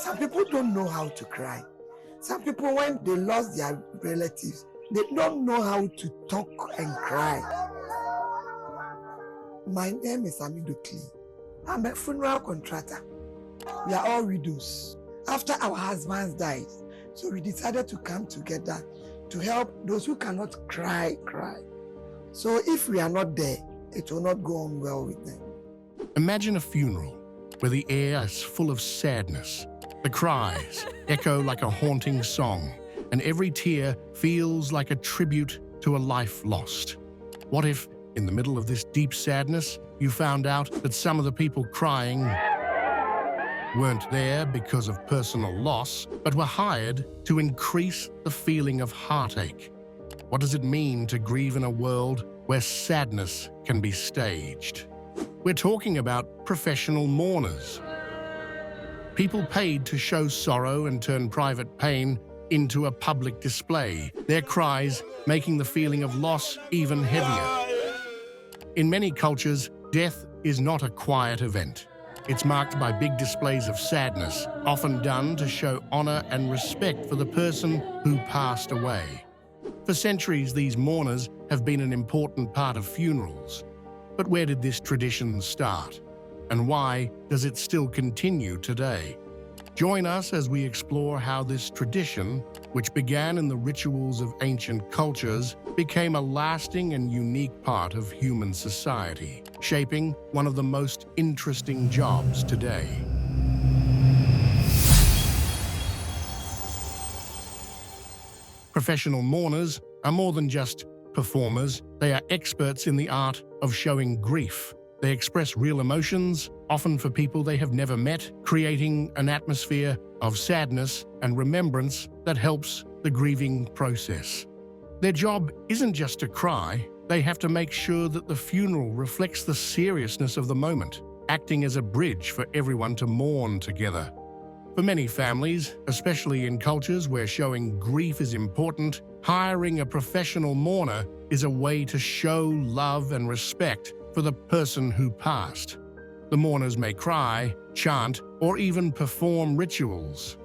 Some people don't know how to cry. Some people, when they lost their relatives, they don't know how to talk and cry. My name is Amidokli. I'm a funeral contractor. We are all widows. After our husbands died, so we decided to come together to help those who cannot cry. So if we are not there, it will not go on well with them. Imagine a funeral where the air is full of sadness. The cries echo like a haunting song, and every tear feels like a tribute to a life lost. What if, in the middle of this deep sadness, you found out that some of the people crying weren't there because of personal loss, but were hired to increase the feeling of heartache? What does it mean to grieve in a world where sadness can be staged? We're talking about professional mourners. People paid to show sorrow and turn private pain into a public display, their cries making the feeling of loss even heavier. In many cultures, death is not a quiet event. It's marked by big displays of sadness, often done to show honor and respect for the person who passed away. For centuries, these mourners have been an important part of funerals. But where did this tradition start? And why does it still continue today? Join us as we explore how this tradition, which began in the rituals of ancient cultures, became a lasting and unique part of human society, shaping one of the most interesting jobs today. Professional mourners are more than just performers. They are experts in the art of showing grief. They express real emotions, often for people they have never met, creating an atmosphere of sadness and remembrance that helps the grieving process. Their job isn't just to cry, they have to make sure that the funeral reflects the seriousness of the moment, acting as a bridge for everyone to mourn together. For many families, especially in cultures where showing grief is important, hiring a professional mourner is a way to show love and respect for the person who passed. The mourners may cry, chant, or even perform rituals.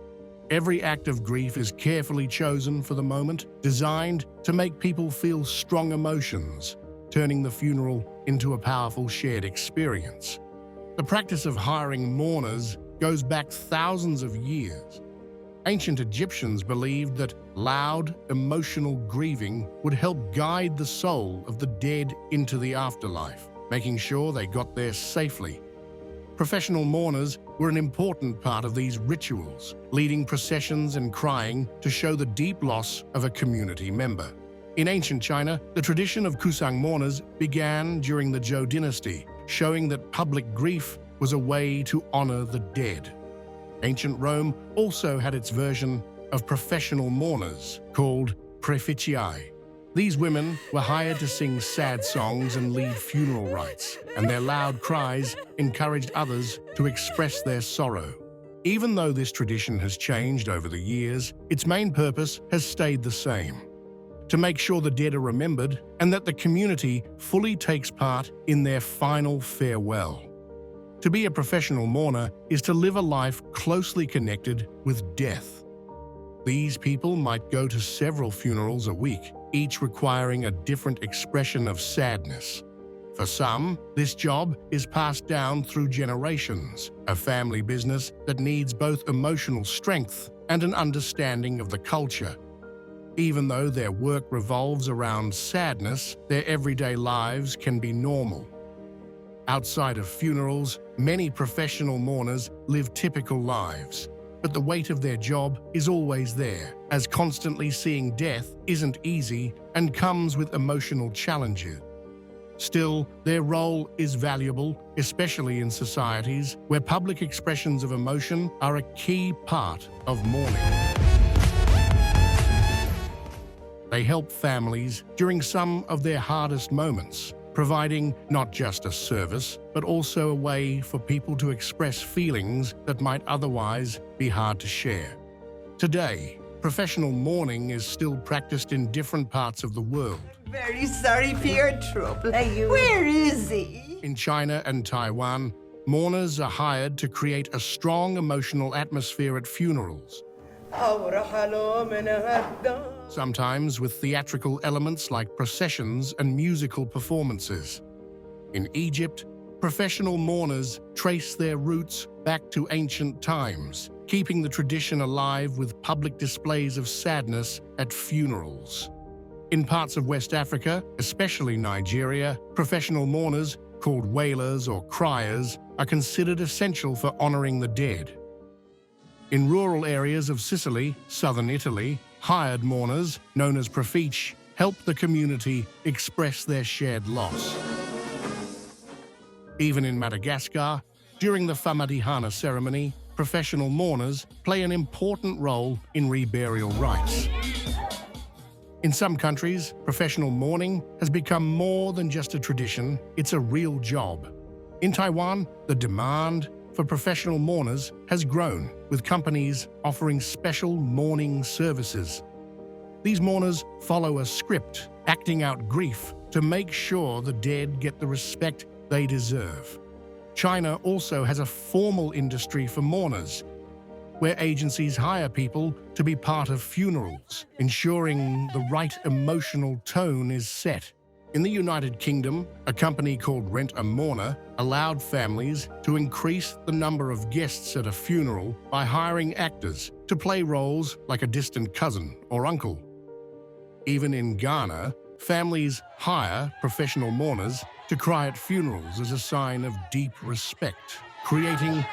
Every act of grief is carefully chosen for the moment, designed to make people feel strong emotions, turning the funeral into a powerful shared experience. The practice of hiring mourners goes back thousands of years. Ancient Egyptians believed that loud, emotional grieving would help guide the soul of the dead into the afterlife, making sure they got there safely. Professional mourners were an important part of these rituals, leading processions and crying to show the deep loss of a community member. In ancient China, the tradition of Kusang mourners began during the Zhou dynasty, showing that public grief was a way to honor the dead. Ancient Rome also had its version of professional mourners, called praefectii. These women were hired to sing sad songs and lead funeral rites, and their loud cries encouraged others to express their sorrow. Even though this tradition has changed over the years, its main purpose has stayed the same: to make sure the dead are remembered and that the community fully takes part in their final farewell. To be a professional mourner is to live a life closely connected with death. These people might go to several funerals a week, each requiring a different expression of sadness. For some, this job is passed down through generations, a family business that needs both emotional strength and an understanding of the culture. Even though their work revolves around sadness, their everyday lives can be normal. Outside of funerals, many professional mourners live typical lives, but the weight of their job is always there, as constantly seeing death isn't easy and comes with emotional challenges. Still, their role is valuable, especially in societies where public expressions of emotion are a key part of mourning. They help families during some of their hardest moments, providing not just a service, but also a way for people to express feelings that might otherwise be hard to share. Today, professional mourning is still practiced in different parts of the world. Very sorry for your trouble. Where is he? In China and Taiwan, mourners are hired to create a strong emotional atmosphere at funerals, sometimes with theatrical elements like processions and musical performances. In Egypt, professional mourners trace their roots back to ancient times, keeping the tradition alive with public displays of sadness at funerals. In parts of West Africa, especially Nigeria, professional mourners, called wailers or criers, are considered essential for honoring the dead. In rural areas of Sicily, southern Italy, hired mourners, known as prefici, help the community express their shared loss. Even in Madagascar, during the Famadihana ceremony, professional mourners play an important role in reburial rites. In some countries, professional mourning has become more than just a tradition, it's a real job. In Taiwan, the demand for professional mourners has grown, with companies offering special mourning services. These mourners follow a script, acting out grief to make sure the dead get the respect they deserve. China also has a formal industry for mourners, where agencies hire people to be part of funerals, ensuring the right emotional tone is set. In the United Kingdom, a company called Rent a Mourner allowed families to increase the number of guests at a funeral by hiring actors to play roles like a distant cousin or uncle. Even in Ghana, families hire professional mourners to cry at funerals as a sign of deep respect, creating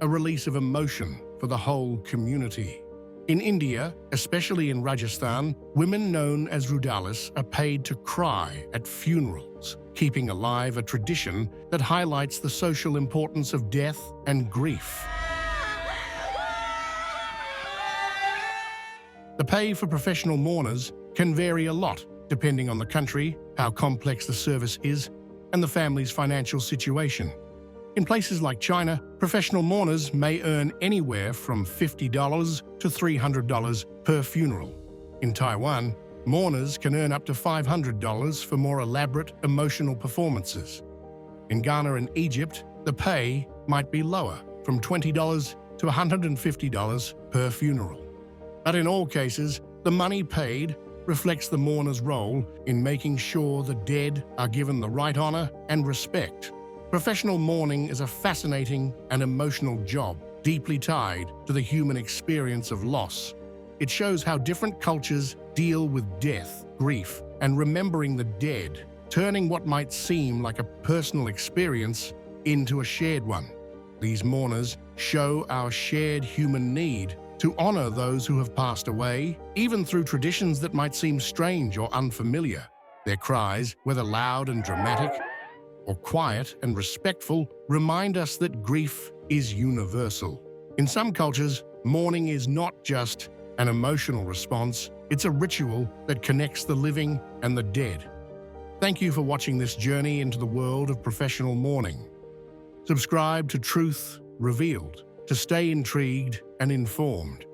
a release of emotion for the whole community. In India, especially in Rajasthan, women known as rudalis are paid to cry at funerals, keeping alive a tradition that highlights the social importance of death and grief. The pay for professional mourners can vary a lot, depending on the country, how complex the service is, and the family's financial situation. In places like China, professional mourners may earn anywhere from $50 to $300 per funeral. In Taiwan, mourners can earn up to $500 for more elaborate, emotional performances. In Ghana and Egypt, the pay might be lower, from $20 to $150 per funeral. But in all cases, the money paid reflects the mourner's role in making sure the dead are given the right honor and respect. Professional mourning is a fascinating and emotional job, deeply tied to the human experience of loss. It shows how different cultures deal with death, grief, and remembering the dead, turning what might seem like a personal experience into a shared one. These mourners show our shared human need to honor those who have passed away, even through traditions that might seem strange or unfamiliar. Their cries, whether loud and dramatic or quiet and respectful, remind us that grief is universal. In some cultures, mourning is not just an emotional response, it's a ritual that connects the living and the dead. Thank you for watching this journey into the world of professional mourning. Subscribe to Truth Revealed to stay intrigued and informed.